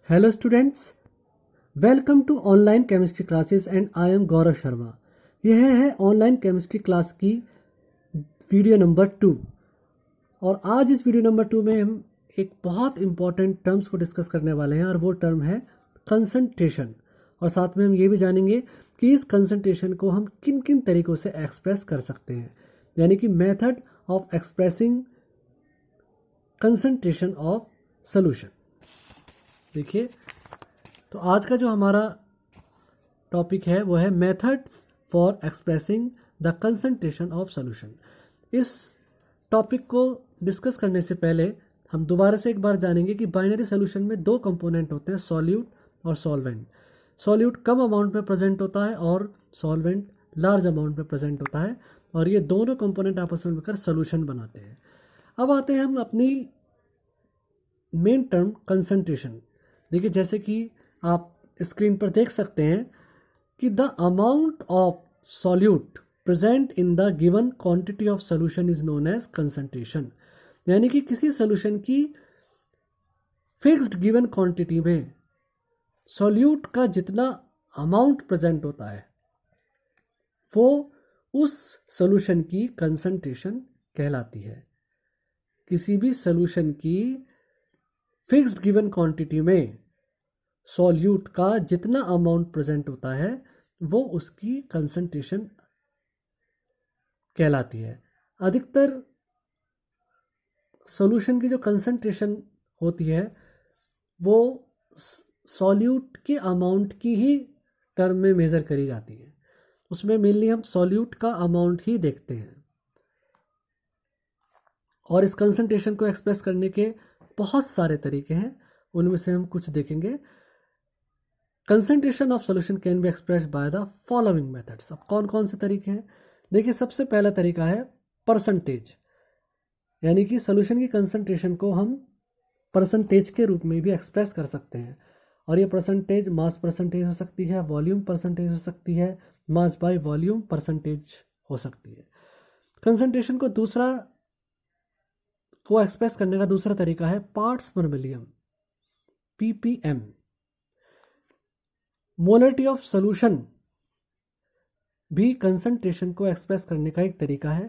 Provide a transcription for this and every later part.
Hello students, welcome to online chemistry classes and I am Gaurav Sharma. यह है online chemistry class की video number 2। और आज इस वीडियो नंबर 2 में हम एक बहुत इंपॉर्टेंट टर्म्स को डिस्कस करने वाले हैं और वो टर्म है कंसंट्रेशन। और साथ में हम ये भी जानेंगे कि इस कंसंट्रेशन को हम किन किन तरीक़ों से एक्सप्रेस कर सकते हैं, यानी कि method of expressing concentration of solution. देखिए, तो आज का जो हमारा टॉपिक है वो है methods for expressing the concentration of solution. इस टॉपिक को डिस्कस करने से पहले हम दोबारा से एक बार जानेंगे कि बाइनरी सॉल्यूशन में दो कंपोनेंट होते हैं, सॉल्यूट और सॉल्वेंट। सॉल्यूट कम अमाउंट में प्रेजेंट होता है और सॉल्वेंट लार्ज अमाउंट में प्रेजेंट होता है, और ये दोनों कंपोनेंट आपस में मिलकर सॉल्यूशन बनाते हैं। अब आते हैं हम अपनी मेन टर्म कंसंट्रेशन। देखिए, जैसे कि आप स्क्रीन पर देख सकते हैं कि the amount of solute present in the given quantity of solution is known as concentration. यानी कि किसी सॉल्यूशन की फिक्स्ड गिवन क्वांटिटी में सॉल्यूट का जितना अमाउंट प्रेजेंट होता है वो उस सॉल्यूशन की कंसंट्रेशन कहलाती है। किसी भी सॉल्यूशन की फिक्स्ड गिवन क्वांटिटी में सॉल्यूट का जितना अमाउंट प्रेजेंट होता है वो उसकी कंसंट्रेशन कहलाती है। अधिकतर सॉल्यूशन की जो कंसंट्रेशन होती है वो सॉल्यूट के अमाउंट की ही टर्म में मेज़र करी जाती है। उसमें मेनली हम सॉल्यूट का अमाउंट ही देखते हैं, और इस कंसंट्रेशन को एक्सप्रेस करने के बहुत सारे तरीके हैं, उनमें से हम कुछ देखेंगे। Concentration of solution can be expressed by the following methods. अब कौन कौन से तरीके हैं? देखिए, सबसे पहला तरीका है परसेंटेज, यानी कि सॉल्यूशन की कंसंट्रेशन को हम परसेंटेज के रूप में भी एक्सप्रेस कर सकते हैं। और ये परसेंटेज मास परसेंटेज हो सकती है, वॉल्यूम परसेंटेज हो सकती है, मास बाय वॉल्यूम परसेंटेज हो सकती है। कंसंट्रेशन को एक्सप्रेस करने का दूसरा तरीका है पार्ट्स पर million, ppm। Molarity of solution भी कंसंट्रेशन को एक्सप्रेस करने का एक तरीका है।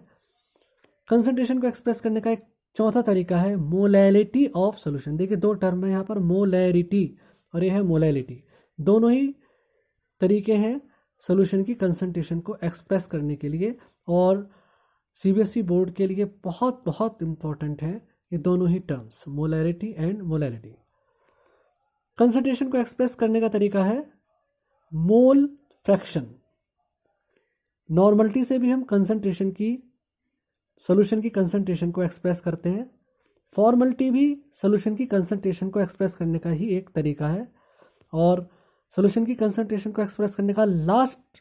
कंसंट्रेशन को एक्सप्रेस करने का एक चौथा तरीका है मोलैलिटी ऑफ सॉल्यूशन। देखिए, दो टर्म है यहाँ पर, मोलैरिटी और यह है मोलैलिटी। दोनों ही तरीके हैं सॉल्यूशन की कंसंट्रेशन को एक्सप्रेस करने के लिए, और सीबीएसई बोर्ड के लिए बहुत बहुत इंपॉर्टेंट है ये दोनों ही terms, molarity and molality. Concentration को एक्सप्रेस करने का तरीका है मोल फ्रैक्शन। नॉर्मलिटी से भी हम कंसंट्रेशन की सॉल्यूशन की कंसंट्रेशन को एक्सप्रेस करते हैं। फॉर्मलिटी भी सॉल्यूशन की कंसंट्रेशन को एक्सप्रेस करने का ही एक तरीका है, और सॉल्यूशन की कंसंट्रेशन को एक्सप्रेस करने का लास्ट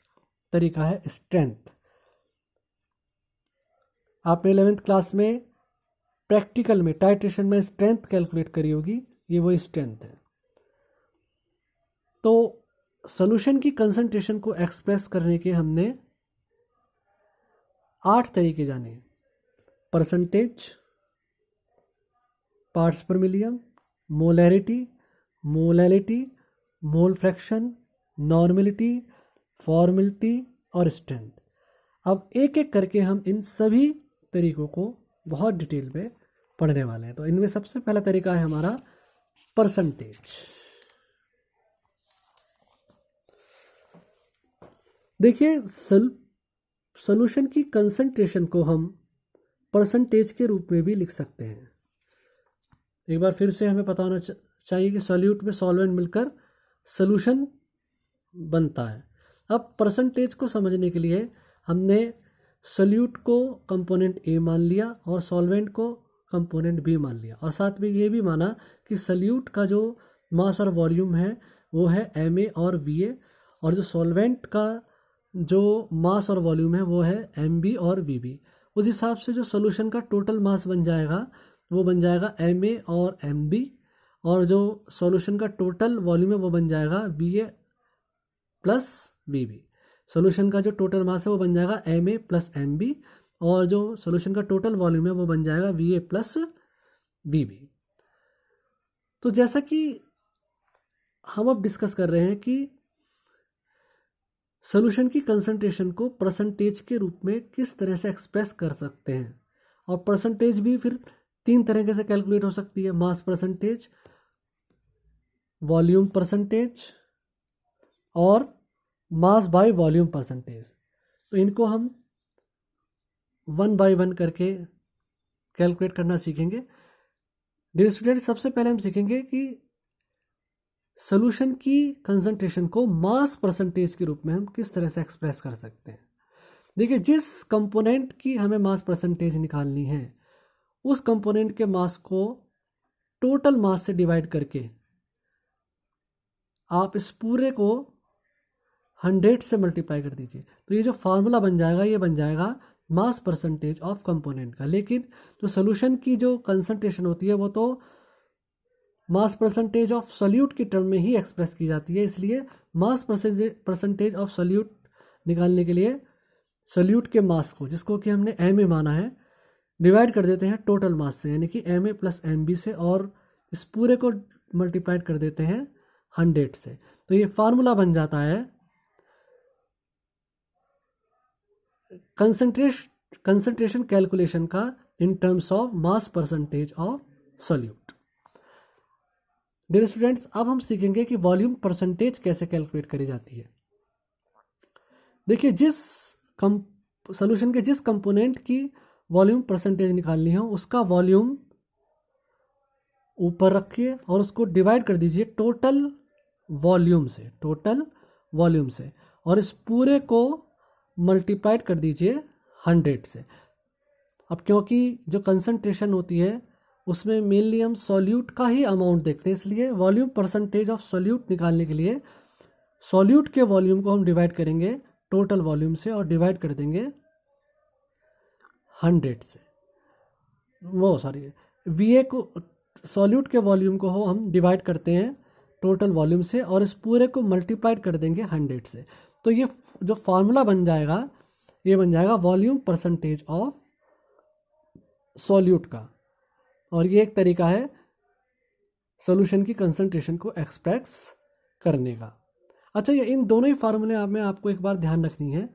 तरीका है स्ट्रेंथ। आपने 11th क्लास में प्रैक्टिकल में टाइट्रेशन में स्ट्रेंथ कैलकुलेट करी होगी, ये वही स्ट्रेंथ है। तो सॉल्यूशन की कंसंट्रेशन को एक्सप्रेस करने के हमने 8 तरीके जाने: परसेंटेज, पार्ट्स पर million, molarity, molality, mole fraction, normality, formality और स्ट्रेंथ। अब एक एक करके हम इन सभी तरीकों को बहुत डिटेल में पढ़ने वाले हैं। तो इनमें सबसे पहला तरीका है हमारा परसेंटेज। देखिए, सॉल्यूशन की कंसंट्रेशन को हम परसेंटेज के रूप में भी लिख सकते हैं। एक बार फिर से हमें पता होना चाहिए कि सॉल्यूट में सॉल्वेंट मिलकर सॉल्यूशन बनता है। अब परसेंटेज को समझने के लिए हमने सॉल्यूट को कंपोनेंट ए मान लिया और सॉल्वेंट को कंपोनेंट बी मान लिया, और साथ में ये भी माना कि सॉल्यूट का जो मास और वॉल्यूम है वो है Ma और Va, और जो सॉल्वेंट का जो मास और वॉल्यूम है वो है Mb और Vb। उस हिसाब से जो सॉल्यूशन का टोटल मास बन जाएगा वो बन जाएगा Ma और Mb, और जो सॉल्यूशन का टोटल वॉल्यूम है वो बन जाएगा Va प्लस Vb। सॉल्यूशन का जो टोटल मास है वो बन जाएगा Ma प्लस Mb, और जो सॉल्यूशन का टोटल वॉल्यूम है वो बन जाएगा Va प्लस Vb। तो जैसा कि हम अब डिस्कस कर रहे हैं कि सोल्यूशन की कंसंट्रेशन को परसेंटेज के रूप में किस तरह से एक्सप्रेस कर सकते हैं। और परसेंटेज भी फिर 3 तरीके से कैलकुलेट हो सकती है, मास परसेंटेज, वॉल्यूम परसेंटेज और मास बाय वॉल्यूम परसेंटेज। तो इनको हम 1 बाय 1 करके कैलकुलेट करना सीखेंगे। डियर स्टूडेंट, सबसे पहले हम सीखेंगे कि सोल्यूशन की कंसंट्रेशन को मास परसेंटेज के रूप में हम किस तरह से एक्सप्रेस कर सकते हैं। देखिए, जिस कंपोनेंट की हमें मास परसेंटेज निकालनी है उस कंपोनेंट के मास को टोटल मास से डिवाइड करके आप इस पूरे को 100 से मल्टीप्लाई कर दीजिए, तो ये जो फार्मूला बन जाएगा ये बन जाएगा मास परसेंटेज ऑफ कंपोनेंट का। लेकिन जो सोल्यूशन की जो कंसंट्रेशन होती है वो तो मास परसेंटेज ऑफ सोल्यूट की टर्म में ही एक्सप्रेस की जाती है, इसलिए मास परसेंटेज ऑफ सोल्यूट निकालने के लिए सोल्यूट के मास को, जिसको कि हमने एम ए माना है, डिवाइड कर देते हैं टोटल मास से, यानी कि M A plus M B से, और इस पूरे को मल्टीप्लाइड कर देते हैं 100 से। तो ये फार्मूला बन जाता है कंसंट्रेशन कैलकुलेशन का in terms of mass percentage of solute. Dear students, अब हम सीखेंगे कि वॉल्यूम परसेंटेज कैसे कैलकुलेट करी जाती है। देखिए, जिस सॉल्यूशन के जिस कंपोनेंट की वॉल्यूम परसेंटेज निकालनी हो उसका वॉल्यूम ऊपर रखिए और उसको डिवाइड कर दीजिए टोटल वॉल्यूम से, और इस पूरे को मल्टीप्लाइड कर दीजिए 100 से। अब क्योंकि जो कंसंट्रेशन होती है उसमें मेनली हम सॉल्यूट का ही अमाउंट देखते हैं, इसलिए वॉल्यूम परसेंटेज ऑफ सॉल्यूट निकालने के लिए सॉल्यूट के वॉल्यूम को हम डिवाइड करेंगे टोटल वॉल्यूम से और डिवाइड कर देंगे 100 से। वीए को, सॉल्यूट के वॉल्यूम को हम डिवाइड करते हैं टोटल वॉल्यूम से और इस पूरे को मल्टीप्लाइड कर देंगे 100 से। तो ये जो फार्मूला बन जाएगा ये बन जाएगा वॉल्यूम परसेंटेज ऑफ सॉल्यूट का, और ये एक तरीका है सॉल्यूशन की कंसंट्रेशन को एक्सप्रेस करने का। अच्छा, ये इन दोनों ही फार्मूले में आपको एक बार ध्यान रखनी है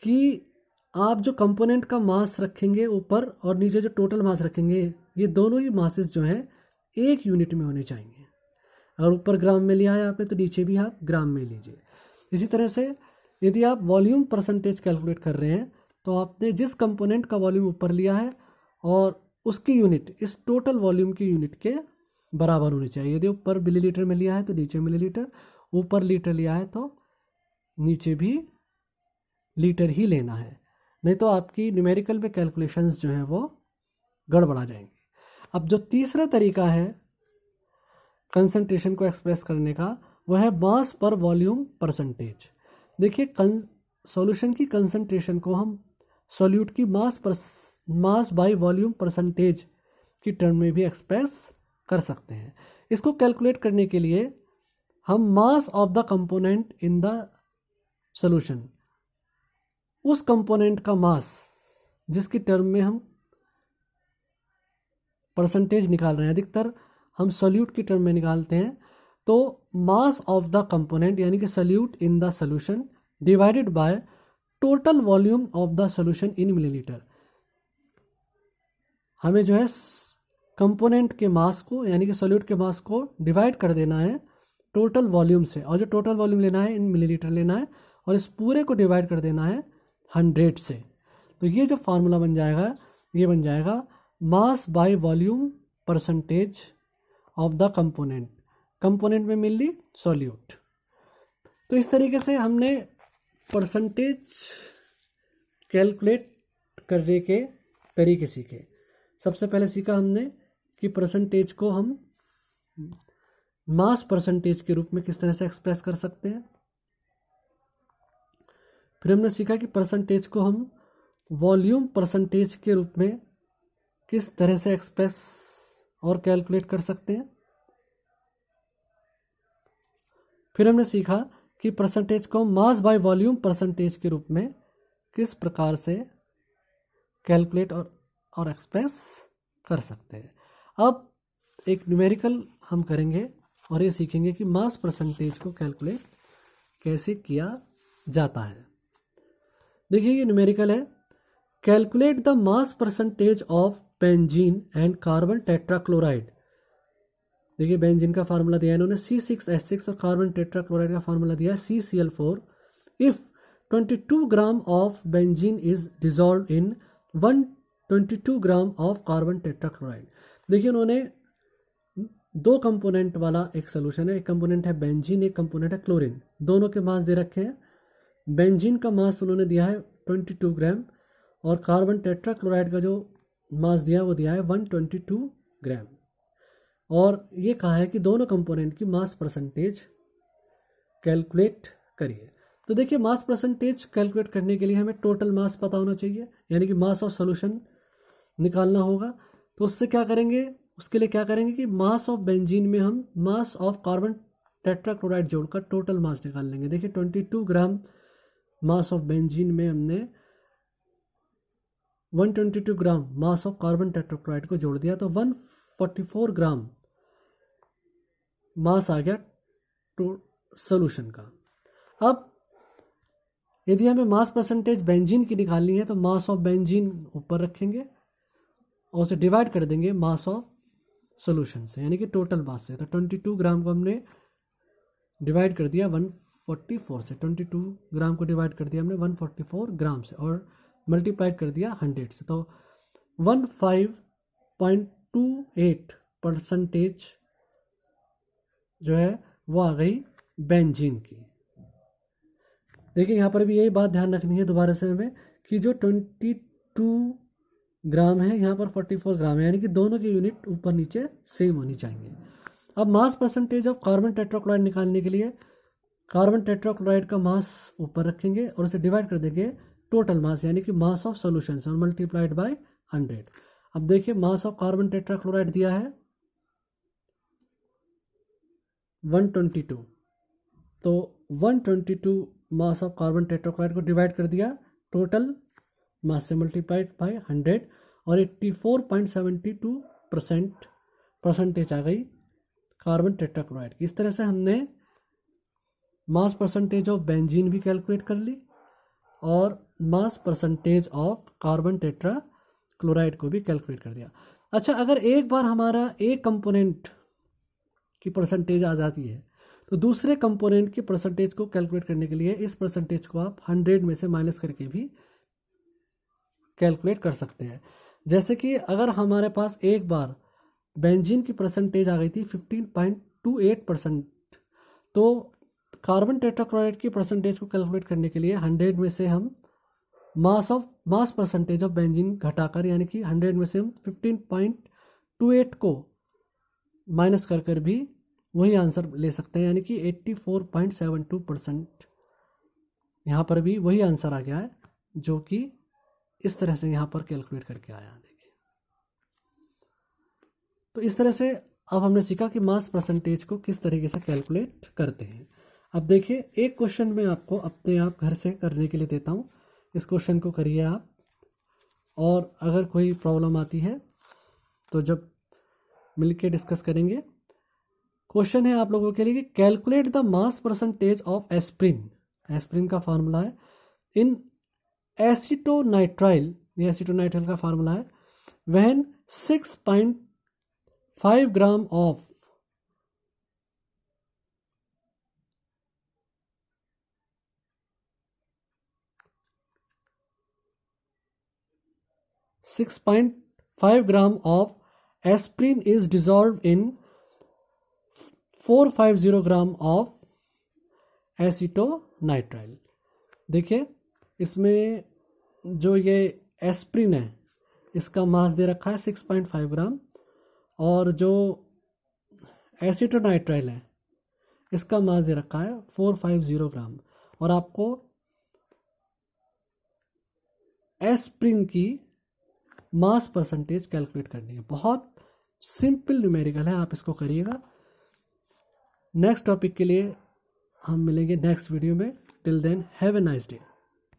कि आप जो कंपोनेंट का मास रखेंगे ऊपर और नीचे जो टोटल मास रखेंगे, ये दोनों ही मासेस जो हैं एक यूनिट में होने चाहिए। अगर ऊपर ग्राम में लिया है आपने तो नीचे भी आप ग्राम में लीजिए। इसी तरह से यदि आप वॉल्यूम परसेंटेज कैलकुलेट कर रहे हैं तो आपने जिस कंपोनेंट का वॉल्यूम ऊपर लिया है और उसकी यूनिट इस टोटल वॉल्यूम की यूनिट के बराबर होनी चाहिए। यदि ऊपर मिलीलीटर में लिया है तो नीचे मिलीलीटर, ऊपर लीटर लिया है तो नीचे भी लीटर ही लेना है, नहीं तो आपकी न्यूमेरिकल में कैलकुलेशंस जो हैं वो गड़बड़ा जाएंगी। अब जो तीसरा तरीका है कंसंट्रेशन को एक्सप्रेस करने का वह है मास पर वॉल्यूम परसेंटेज। देखिए, सॉल्यूशन की कंसंट्रेशन को हम सॉल्यूट की मास बाय वॉल्यूम परसेंटेज की टर्म में भी एक्सप्रेस कर सकते हैं। इसको कैलकुलेट करने के लिए हम mass of the component in the solution, उस कंपोनेंट का मास जिसकी टर्म में हम परसेंटेज निकाल रहे हैं, अधिकतर हम सॉल्यूट की टर्म में निकालते हैं, तो मास ऑफ द कंपोनेंट यानी कि solute in the solution divided by total volume of the solution in millilitre. हमें जो है कंपोनेंट के मास को यानी कि सॉल्यूट के मास को डिवाइड कर देना है टोटल वॉल्यूम से, और जो टोटल वॉल्यूम लेना है इन मिलीलीटर लेना है और इस पूरे को डिवाइड कर देना है 100 से। तो ये जो फार्मूला बन जाएगा ये बन जाएगा mass by volume percentage of the component में मिली सॉल्यूट। तो इस तरीके से हमने परसेंटेज कैलकुलेट करने के तरीके सीखे। सबसे पहले सीखा हमने कि परसेंटेज को हम मास परसेंटेज के रूप में किस तरह से एक्सप्रेस कर सकते हैं। फिर हमने सीखा कि परसेंटेज को हम वॉल्यूम परसेंटेज के रूप में किस तरह से एक्सप्रेस और कैलकुलेट कर सकते हैं। फिर हमने सीखा कि परसेंटेज को मास बाय वॉल्यूम परसेंटेज के रूप में किस प्रकार से कैलकुलेट और एक्सप्रेस कर सकते हैं। अब एक न्यूमेरिकल हम करेंगे और ये सीखेंगे कि मास परसेंटेज को कैलकुलेट कैसे किया जाता है। देखिए ये न्यूमेरिकल है, calculate the mass percentage of benzene and carbon tetrachloride. देखिए बेंजीन का फार्मूला दिया है इन्होंने C6H6 और कार्बन टेट्राक्लोराइड का फार्मूला दिया है CCl4। If 22 gram of benzene is dissolve in 122 gram of carbon tetrachloride. देखिए उन्होंने दो कंपोनेंट वाला एक सोल्यूशन है, एक कंपोनेंट है बेंजीन, एक कंपोनेंट है क्लोरीन, दोनों के मास दे रखे हैं। बेंजीन का मास उन्होंने दिया है 22 ग्राम और कार्बन टेट्राक्लोराइड का जो मास दिया वो दिया है 122 ग्राम, और ये कहा है कि दोनों कंपोनेंट की मास परसेंटेज कैलकुलेट करिए। तो देखिए मास परसेंटेज कैलकुलेट करने के लिए हमें टोटल मास पता होना चाहिए, यानी कि मास ऑफ सॉल्यूशन निकालना होगा। तो उससे क्या करेंगे, उसके लिए क्या करेंगे कि मास ऑफ बेंजीन में हम मास ऑफ कार्बन टेट्राक्लोराइड जोड़कर टोटल मास निकाल लेंगे। देखिए 22 ग्राम मास ऑफ बेंजीन में हमने 122 ग्राम मास ऑफ कार्बन टेट्राक्लोराइड को जोड़ दिया, तो 144 ग्राम मास आ गया सॉल्यूशन का। अब यदि हमें मास परसेंटेज बेंजीन की निकालनी है तो मास ऑफ बेंजीन ऊपर रखेंगे और उसे डिवाइड कर देंगे मास ऑफ सॉल्यूशन से, यानी कि टोटल मास से। तो 22 ग्राम को हमने डिवाइड कर दिया 144 से, 22 ग्राम को डिवाइड कर दिया हमने 144 ग्राम से और मल्टीप्लाइड कर दिया 100 से, तो 15.28% जो है वो आ गई बेंजीन की। देखिए यहाँ पर भी यही बात ध्यान रखनी है दोबारा से हमें कि जो 22 ग्राम है यहाँ पर 44 ग्राम है, यानी कि दोनों की यूनिट ऊपर नीचे सेम होनी चाहिए। अब मास परसेंटेज ऑफ कार्बन टेट्राक्लोराइड निकालने के लिए कार्बन टेट्राक्लोराइड का मास ऊपर रखेंगे और उसे डिवाइड कर देंगे टोटल मास, यानी कि मास ऑफ सॉल्यूशन और मल्टीप्लाइड बाय 100। अब देखिए मास ऑफ कार्बन टेट्राक्लोराइड दिया है 122, तो 122 मास ऑफ कार्बन टेट्राक्लोराइड को डिवाइड कर दिया टोटल मास से मल्टीप्लाइड बाय 100 और 84.72% परसेंटेज आ गई कार्बन टेट्राक्लोराइड की। इस तरह से हमने मास परसेंटेज ऑफ बेंजीन भी कैलकुलेट कर ली और मास परसेंटेज ऑफ कार्बन टेट्राक्लोराइड को भी कैलकुलेट कर दिया। अच्छा, अगर एक बार हमारा एक कंपोनेंट की परसेंटेज आ जाती है तो दूसरे कंपोनेंट की परसेंटेज को कैलकुलेट करने के लिए इस परसेंटेज को आप 100 में से माइनस करके भी कैलकुलेट कर सकते हैं। जैसे कि अगर हमारे पास एक बार बेंजीन की परसेंटेज आ गई थी 15.28%, तो कार्बन टेट्राक्लोराइड की परसेंटेज को कैलकुलेट करने के लिए 100 में से हम मास परसेंटेज ऑफ बेंजीन घटाकर, यानी कि 100 में से हम 15.28 को माइनस कर भी वही आंसर ले सकते हैं, यानी कि 84.72%। यहाँ पर भी वही आंसर आ गया है जो कि इस तरह से यहाँ पर कैलकुलेट करके आया। देखिए तो इस तरह से अब हमने सीखा कि मास परसेंटेज को किस तरीके से कैलकुलेट करते हैं। अब देखिए एक क्वेश्चन मैं आपको अपने आप घर से करने के लिए देता हूँ, इस क्वेश्चन को करिए आप, और अगर कोई प्रॉब्लम आती है तो जब मिलके डिस्कस करेंगे। क्वेश्चन है आप लोगों के लिए कि calculate the mass percentage of aspirin. Aspirin का फार्मूला है इन एसीटोनाइट्राइल, ये एसीटोनाइट्राइल का फार्मूला है, when 6.5 gram of 6.5 gram of aspirin is dissolve in 450 gram of acetonitrile. देखिए इसमें जो ये एस्प्रिन है इसका मास दे रखा है 6.5 ग्राम और जो एसीटोनाइट्राइल है इसका मास दे रखा है 450 ग्राम, और आपको एस्प्रिन की मास परसेंटेज कैलकुलेट करनी है। बहुत सिंपल न्यूमेरिकल है, आप इसको करिएगा। नेक्स्ट टॉपिक के लिए हम मिलेंगे नेक्स्ट वीडियो में। Till then have a nice day.